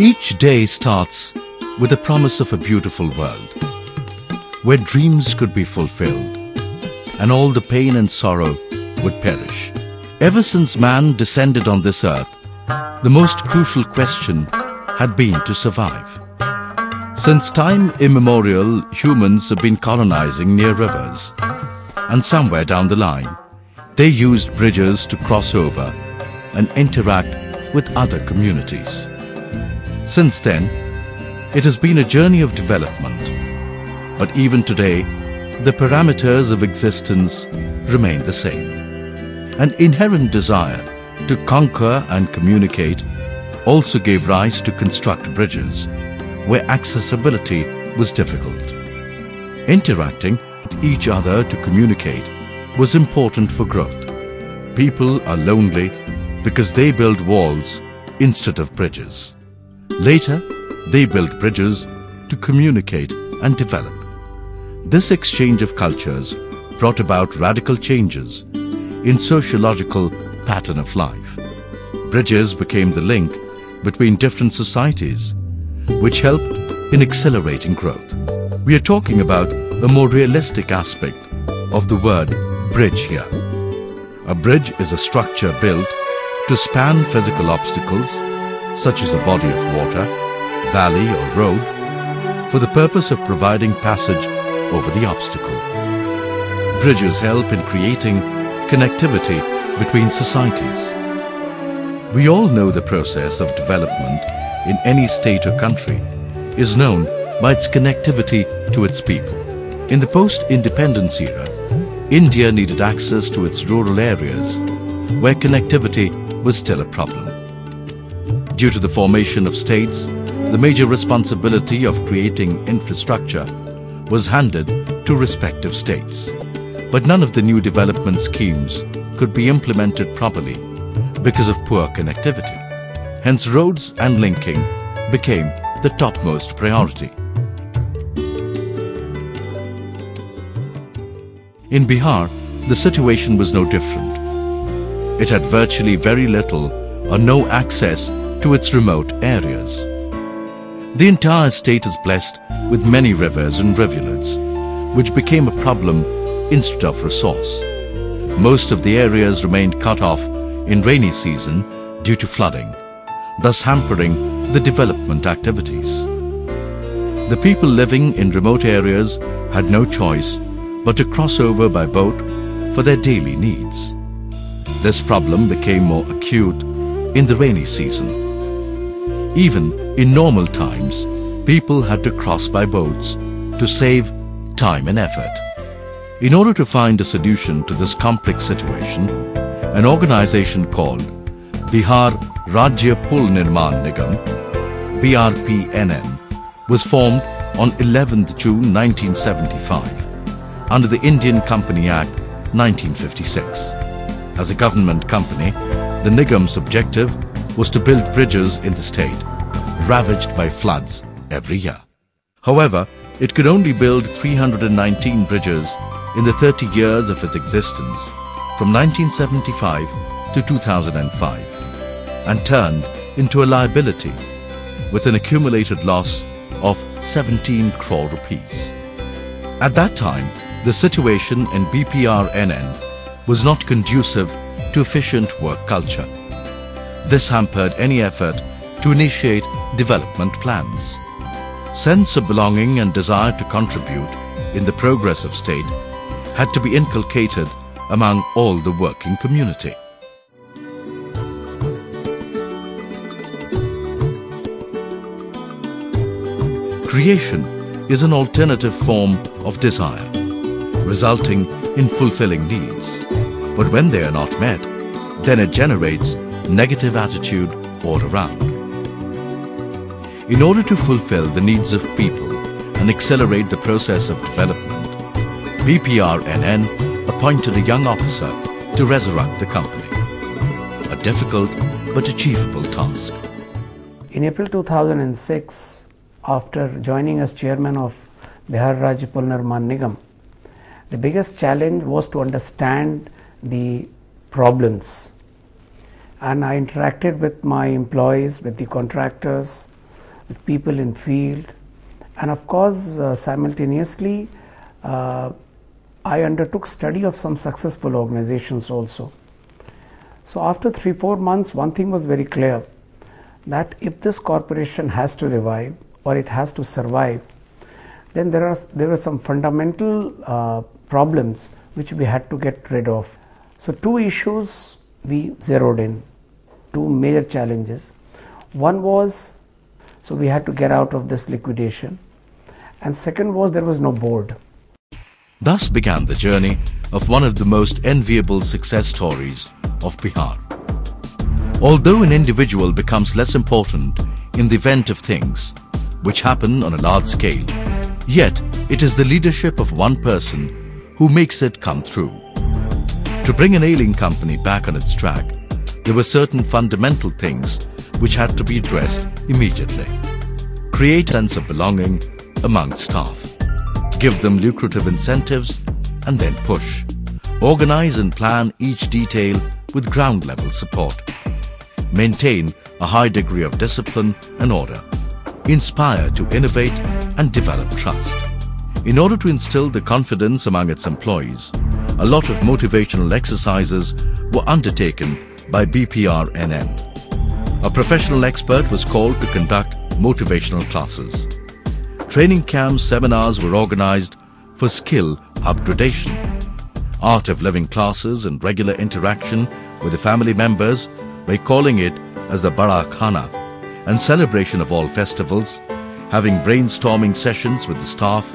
Each day starts with the promise of a beautiful world, where dreams could be fulfilled and all the pain and sorrow would perish. Ever since man descended on this earth, the most crucial question had been to survive. Since time immemorial, humans have been colonizing near rivers, and somewhere down the line, they used bridges to cross over and interact with other communities. Since then, it has been a journey of development, but even today, the parameters of existence remain the same. An inherent desire to conquer and communicate also gave rise to construct bridges where accessibility was difficult. Interacting with each other to communicate was important for growth. People are lonely because they build walls instead of bridges. Later, they built bridges to communicate and develop. This exchange of cultures brought about radical changes in sociological pattern of life. Bridges became the link between different societies, which helped in accelerating growth. We are talking about a more realistic aspect of the word bridge here. A bridge is a structure built to span physical obstacles, such as a body of water, valley or road, for the purpose of providing passage over the obstacle. Bridges help in creating connectivity between societies. We all know the process of development in any state or country is known by its connectivity to its people. In the post-independence era, India needed access to its rural areas where connectivity was still a problem. Due to the formation of states, the major responsibility of creating infrastructure was handed to respective states. But none of the new development schemes could be implemented properly because of poor connectivity. Hence, roads and linking became the topmost priority. In Bihar, the situation was no different. It had virtually very little or no access to its remote areas. The entire state is blessed with many rivers and rivulets, which became a problem instead of resource. Most of the areas remained cut off in rainy season due to flooding, thus hampering the development activities. The people living in remote areas had no choice but to cross over by boat for their daily needs. This problem became more acute in the rainy season. Even in normal times, people had to cross by boats to save time and effort. In order to find a solution to this complex situation, an organization called Bihar Rajya Nirman Nigam, Brpnn, was formed on 11th June 1975 under the Indian Company Act 1956. As a government company, the Nigam's objective was to build bridges in the state, ravaged by floods every year. However, it could only build 319 bridges in the 30 years of its existence from 1975 to 2005 and turned into a liability with an accumulated loss of 17 crore rupees. At that time, the situation in Brpnn was not conducive to efficient work culture. This hampered any effort to initiate development plans. Sense of belonging and desire to contribute in the progress of state had to be inculcated among all the working community. Creation is an alternative form of desire, resulting in fulfilling needs. But when they are not met, then it generates negative attitude all around. In order to fulfill the needs of people and accelerate the process of development, Brpnn appointed a young officer to resurrect the company. A difficult but achievable task. In April 2006, after joining as chairman of Bihar Rajya Nirman Nigam, the biggest challenge was to understand the problems, and I interacted with my employees, with the contractors, with people in field, and of course simultaneously I undertook study of some successful organizations also. So after 3-4 months, one thing was very clear, that if this corporation has to revive or it has to survive, then there were some fundamental problems which we had to get rid of. So two issues we zeroed in, two major challenges. One was, so we had to get out of this liquidation, and second was there was no board. Thus began the journey of one of the most enviable success stories of Bihar. Although an individual becomes less important in the event of things which happen on a large scale, yet it is the leadership of one person who makes it come through. To bring an ailing company back on its track, there were certain fundamental things which had to be addressed immediately. Create a sense of belonging among staff. Give them lucrative incentives and then push. Organize and plan each detail with ground level support. Maintain a high degree of discipline and order. Inspire to innovate and develop trust. In order to instill the confidence among its employees, a lot of motivational exercises were undertaken by Brpnn. A professional expert was called to conduct motivational classes. Training camps, seminars were organized for skill upgradation. Art of living classes and regular interaction with the family members by calling it as the Bada Khana, and celebration of all festivals, having brainstorming sessions with the staff,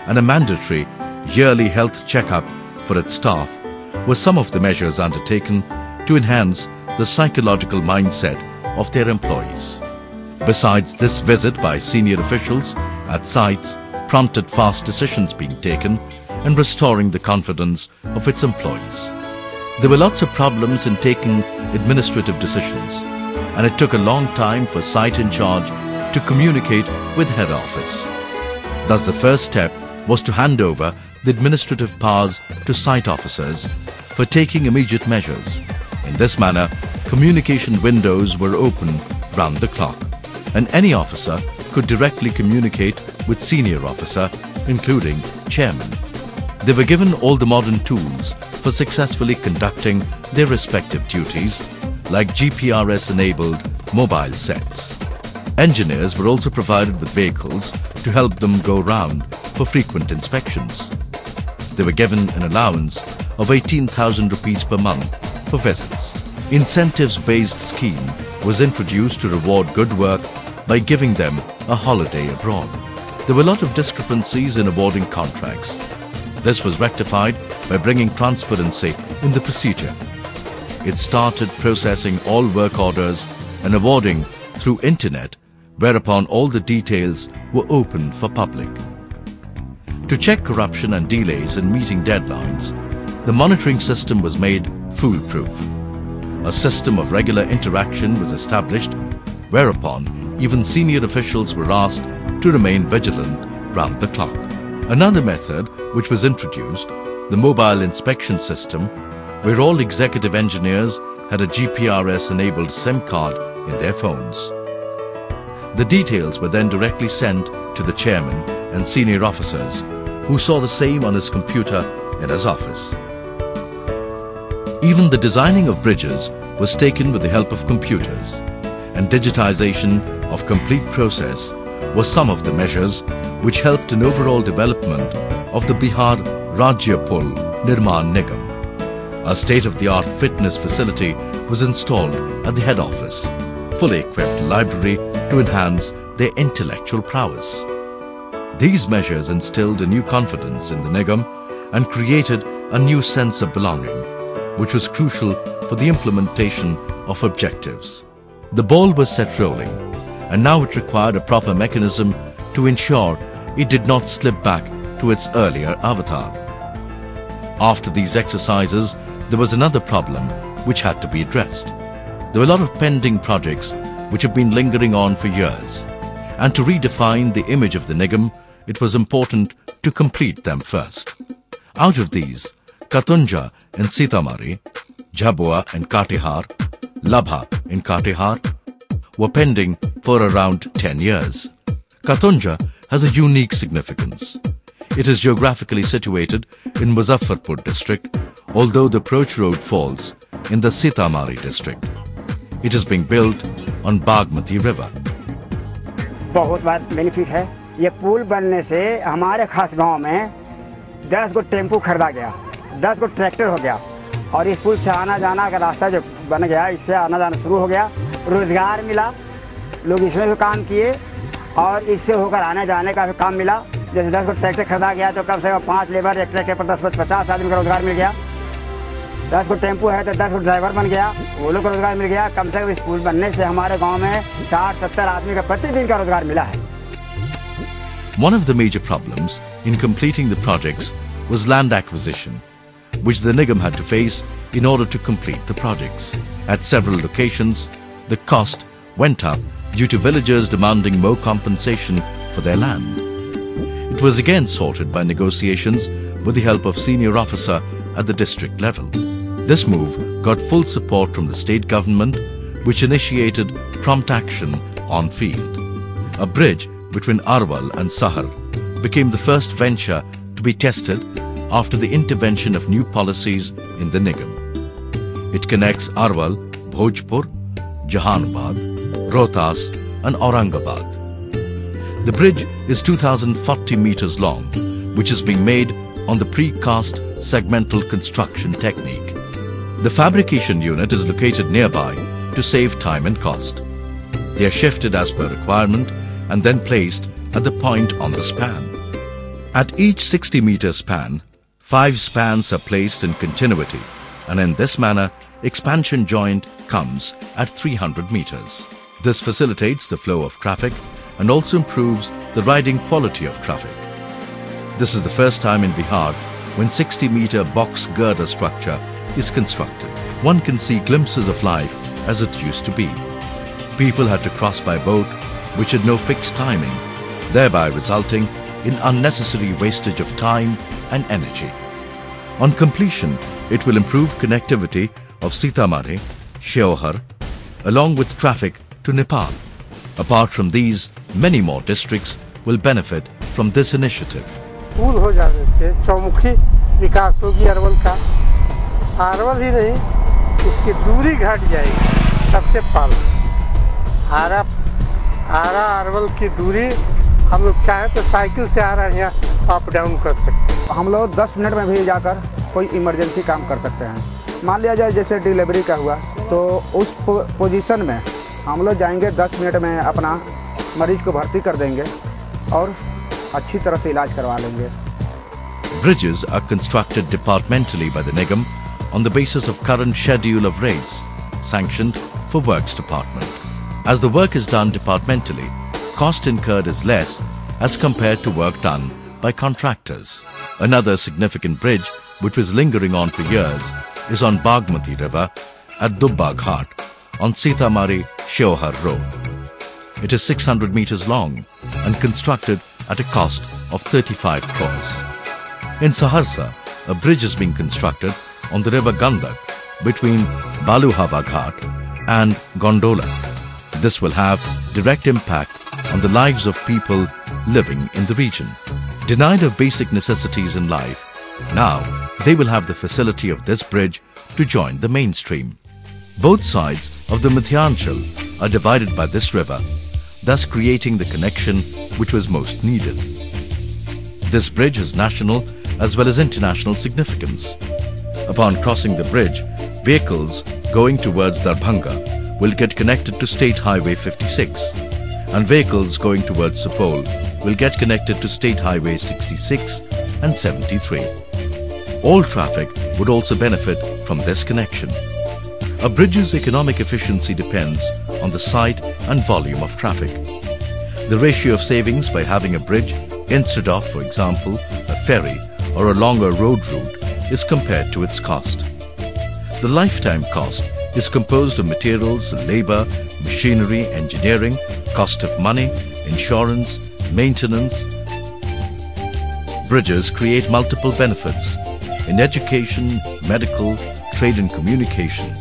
and a mandatory yearly health checkup for its staff were some of the measures undertaken to enhance the psychological mindset of their employees. Besides, this visit by senior officials at sites prompted fast decisions being taken and restoring the confidence of its employees. There were lots of problems in taking administrative decisions, and it took a long time for site in charge to communicate with head office. Thus the first step was to hand over the administrative powers to site officers for taking immediate measures. In this manner, communication windows were open round the clock, and any officer could directly communicate with senior officer, including chairman. They were given all the modern tools for successfully conducting their respective duties, like GPRS-enabled mobile sets. Engineers were also provided with vehicles to help them go round for frequent inspections. They were given an allowance of 18,000 rupees per month for visits. Incentives-based scheme was introduced to reward good work by giving them a holiday abroad. There were a lot of discrepancies in awarding contracts. This was rectified by bringing transparency in the procedure. It started processing all work orders and awarding through internet, whereupon all the details were open for public. To check corruption and delays in meeting deadlines, the monitoring system was made foolproof. A system of regular interaction was established, whereupon even senior officials were asked to remain vigilant round the clock. Another method which was introduced, the mobile inspection system, where all executive engineers had a GPRS-enabled SIM card in their phones. The details were then directly sent to the chairman and senior officers, who saw the same on his computer in his office. Even the designing of bridges was taken with the help of computers, and digitization of complete process was some of the measures which helped in overall development of the Bihar Rajya Nirman Nigam. A state-of-the-art fitness facility was installed at the head office, fully equipped library to enhance their intellectual prowess. These measures instilled a new confidence in the Nigam and created a new sense of belonging, which was crucial for the implementation of objectives. The ball was set rolling, and now it required a proper mechanism to ensure it did not slip back to its earlier avatar. After these exercises, there was another problem which had to be addressed. There were a lot of pending projects which have been lingering on for years, and to redefine the image of the Nigam, it was important to complete them first. Out of these, Katunja in Sitamarhi, Jhabua in Katihar, Labha in Katihar were pending for around 10 years. Katonja has a unique significance. It is geographically situated in Muzaffarpur district, although the approach road falls in the Sitamarhi district. It is being built on Bagmati river. बहुत बार benefit है। ये पुल बनने से हमारे खास गांव में 10 गो tempo खरीदा गया, 10 गो ट्रैक्टर हो गया और इस पुल से आना जाना का रास्ता जो बन गया, इससे आना जाना शुरू हो गया, रोजगार मिला, लोग इसमें भी काम किए और इससे होकर आने जाने का भी काम मिला। जैसे 10 गो ट्रैक्टर खरीदा गया तो कम से कम 5 लेबर एक ट्रैक्टर पर 10-50 आदमी का रोजगार मिल गया। 10 गो टेम्पू है तो 10 गो ड्राइवर बन गया, वो लोग को रोजगार मिल गया। कम से कम इस पुल बनने से हमारे गांव में 60-70 आदमी का प्रतिदिन का रोजगार मिला है। One of the major problems in completing the projects was land acquisition, which the Nigam had to face in order to complete the projects. At several locations, the cost went up due to villagers demanding more compensation for their land. It was again sorted by negotiations with the help of senior officer at the district level. This move got full support from the state government, which initiated prompt action on field. A bridge between Arwal and Sahar became the first venture to be tested after the intervention of new policies in the Nigam. It connects Arwal, Bhojpur, Jahanabad, Rohtas and Aurangabad. The bridge is 2,040 meters long, which is being made on the precast segmental construction technique. The fabrication unit is located nearby to save time and cost. They are shifted as per requirement and then placed at the point on the span. At each 60-meter span, 5 spans are placed in continuity, and in this manner, expansion joint comes at 300 meters. This facilitates the flow of traffic and also improves the riding quality of traffic. This is the first time in Bihar when 60-meter box girder structure is constructed. One can see glimpses of life as it used to be. People had to cross by boat, which had no fixed timing, thereby resulting in unnecessary wastage of time and energy. On completion, it will improve connectivity of Sitamarhi, Sheohar, along with traffic to Nepal. Apart from these, many more districts will benefit from this initiative. पुल हो जाने से चौमुखी विकास होगी अरवल का। अरवल ही नहीं, इसकी दूरी घट जाएगी। सबसे पहले आरा अरवल की दूरी हम लोग चाहें तो साइकिल से आ रहे हैं अप डाउन कर सकते हैं। हम लोग 10 मिनट में भी जाकर कोई इमरजेंसी काम कर सकते हैं। मान लिया जाए जैसे डिलीवरी का हुआ तो उस पोजीशन में हम लोग जाएंगे, 10 मिनट में अपना मरीज को भर्ती कर देंगे और अच्छी तरह से इलाज करवा लेंगे। Bridges are constructed departmentally by the Nigam on the basis of current schedule of rates sanctioned for Works Department. As the work is done departmentally, cost incurred is less as compared to work done by contractors. Another significant bridge which was lingering on for years is on Bagmati river at Dubba Ghat on Sitamarhi Sheohar road. It is 600 meters long and constructed at a cost of 35 crores. In Saharsa, a bridge is being constructed on the river Gandak between Baluhava Ghat and Gondola. This will have direct impact on the lives of people living in the region. Denied of basic necessities in life, now they will have the facility of this bridge to join the mainstream. Both sides of the Mithyanchal are divided by this river, thus creating the connection which was most needed. This bridge has national as well as international significance. Upon crossing the bridge, vehicles going towards Darbhanga will get connected to State Highway 56 and vehicles going towards Supol will get connected to State Highway 66 and 73. All traffic would also benefit from this connection. A bridge's economic efficiency depends on the site and volume of traffic. The ratio of savings by having a bridge instead of, for example, a ferry or a longer road route is compared to its cost. The lifetime cost is composed of materials, labor, machinery, engineering, cost of money, insurance, maintenance. Bridges create multiple benefits in education, medical, trade and communication.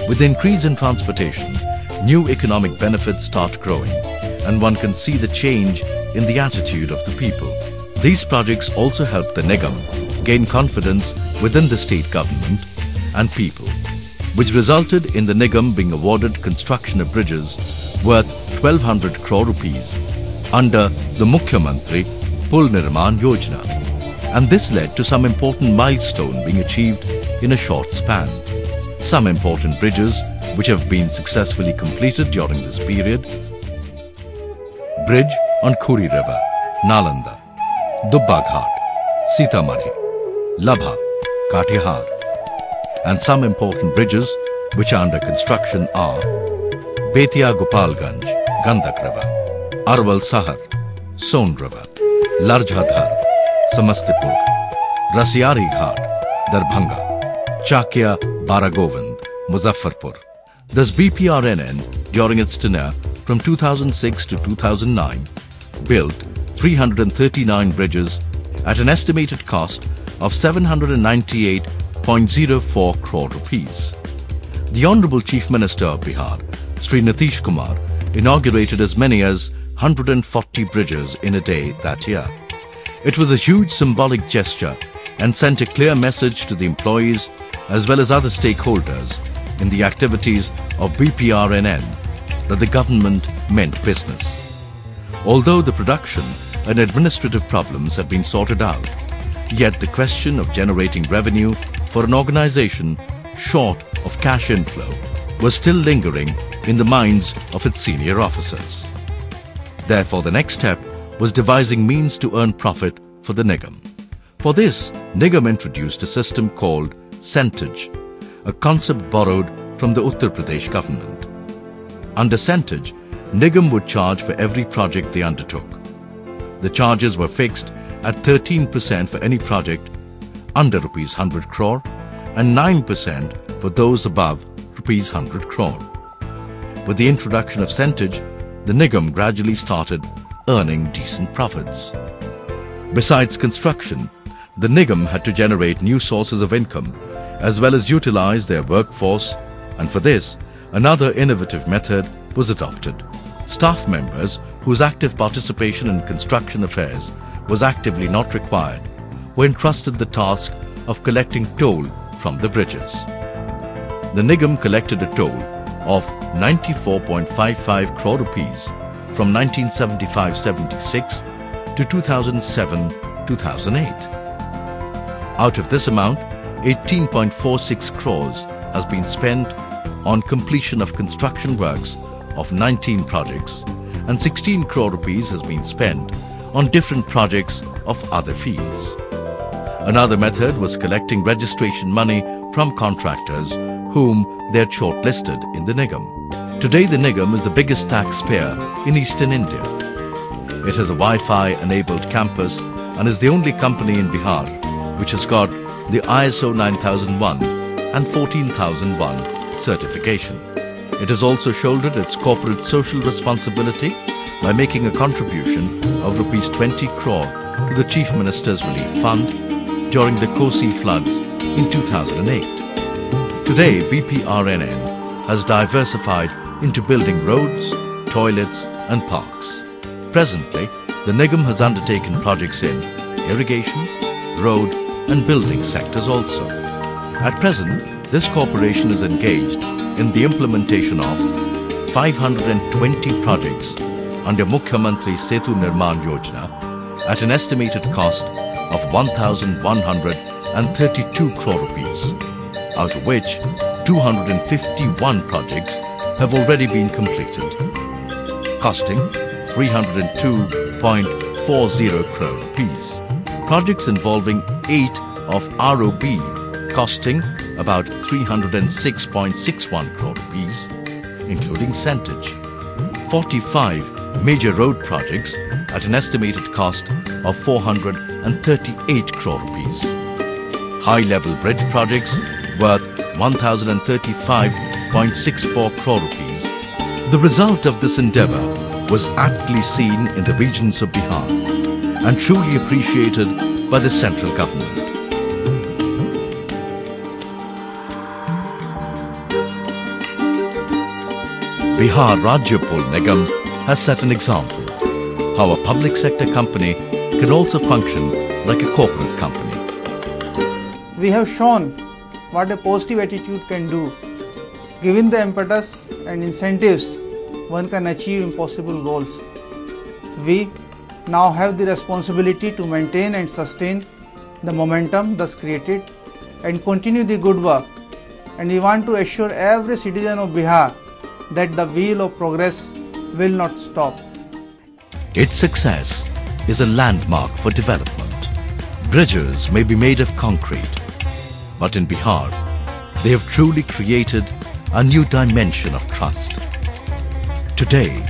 With the increase in transportation, new economic benefits start growing, and one can see the change in the attitude of the people. These projects also help the Nigam gain confidence within the state government and people, which resulted in the Nigam being awarded construction of bridges worth 1200 crore rupees under the Mukhyamantri Pul Nirman Yojana. And this led to some important milestone being achieved in a short span. Some important bridges which have been successfully completed during this period: Bridge on Khuri River, Nalanda; Dubba Ghat, Sitamarhi; Labha, Katihar. And some important bridges which are under construction are Betia Gopalganj, Gandak River; Arwal Sahar, Son River; Larjhadhar, Samastipur; Rasiari Ghat, Darbhanga; Chakya Baragovind, Muzaffarpur. Thus BPRNN, during its tenure from 2006 to 2009, built 339 bridges at an estimated cost of 798.04 crore rupees. The Honorable Chief Minister of Bihar, Sri Nitish Kumar, inaugurated as many as 140 bridges in a day that year. It was a huge symbolic gesture and sent a clear message to the employees as well as other stakeholders in the activities of BPRNN that the government meant business. Although the production and administrative problems had been sorted out, yet the question of generating revenue for an organization short of cash inflow was still lingering in the minds of its senior officers. Therefore, the next step was devising means to earn profit for the Nigam. For this, Nigam introduced a system called centage, a concept borrowed from the Uttar Pradesh government. Under centage, Nigam would charge for every project they undertook. The charges were fixed at 13% for any project under rupees 100 crore and 9% for those above rupees 100 crore. With the introduction of centage, the Nigam gradually started earning decent profits. Besides construction, the Nigam had to generate new sources of income as well as utilize their workforce, and for this, another innovative method was adopted. Staff members whose active participation in construction affairs was actively not required were entrusted the task of collecting toll from the bridges. The Nigam collected a toll of 94.55 crore rupees from 1975-76 to 2007-2008. Out of this amount, 18.46 crores has been spent on completion of construction works of 19 projects, and 16 crore rupees has been spent on different projects of other fields. Another method was collecting registration money from contractors whom they had shortlisted in the Nigam. Today the Nigam is the biggest taxpayer in eastern India. It has a Wi-Fi enabled campus and is the only company in Bihar which has got the ISO 9001 and 14001 certification. It has also shouldered its corporate social responsibility by making a contribution of rupees 20 crore to the Chief Minister's Relief Fund during the Kosi floods in 2008. Today, BPRNN has diversified into building roads, toilets and parks. Presently, the Nigam has undertaken projects in irrigation, road and building sectors also. At present, this corporation is engaged in the implementation of 520 projects under Mukhyamantri Setu Nirman Yojana at an estimated cost of 1,132 crore rupees, out of which 251 projects have already been completed, costing 302.40 crore rupees. Projects involving 8 of ROB costing about 306.61 crore rupees, including centage. 45 major road projects at an estimated cost of 438 crore rupees. High-level bridge projects worth 1,035.64 crore rupees. The result of this endeavor was aptly seen in the regions of Bihar and truly appreciated by the central government. Bihar Rajya Nigam has set an example how a public sector company can also function like a corporate company. We have shown what a positive attitude can do. Given the impetus and incentives, one can achieve impossible goals. We now have the responsibility to maintain and sustain the momentum thus created and continue the good work. And we want to assure every citizen of Bihar that the wheel of progress will not stop. Its success is a landmark for development. Bridges may be made of concrete, but in Bihar, they have truly created a new dimension of trust. Today,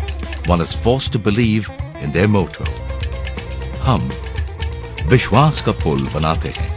one is forced to believe in their motto, "हम विश्वास का पुल बनाते हैं."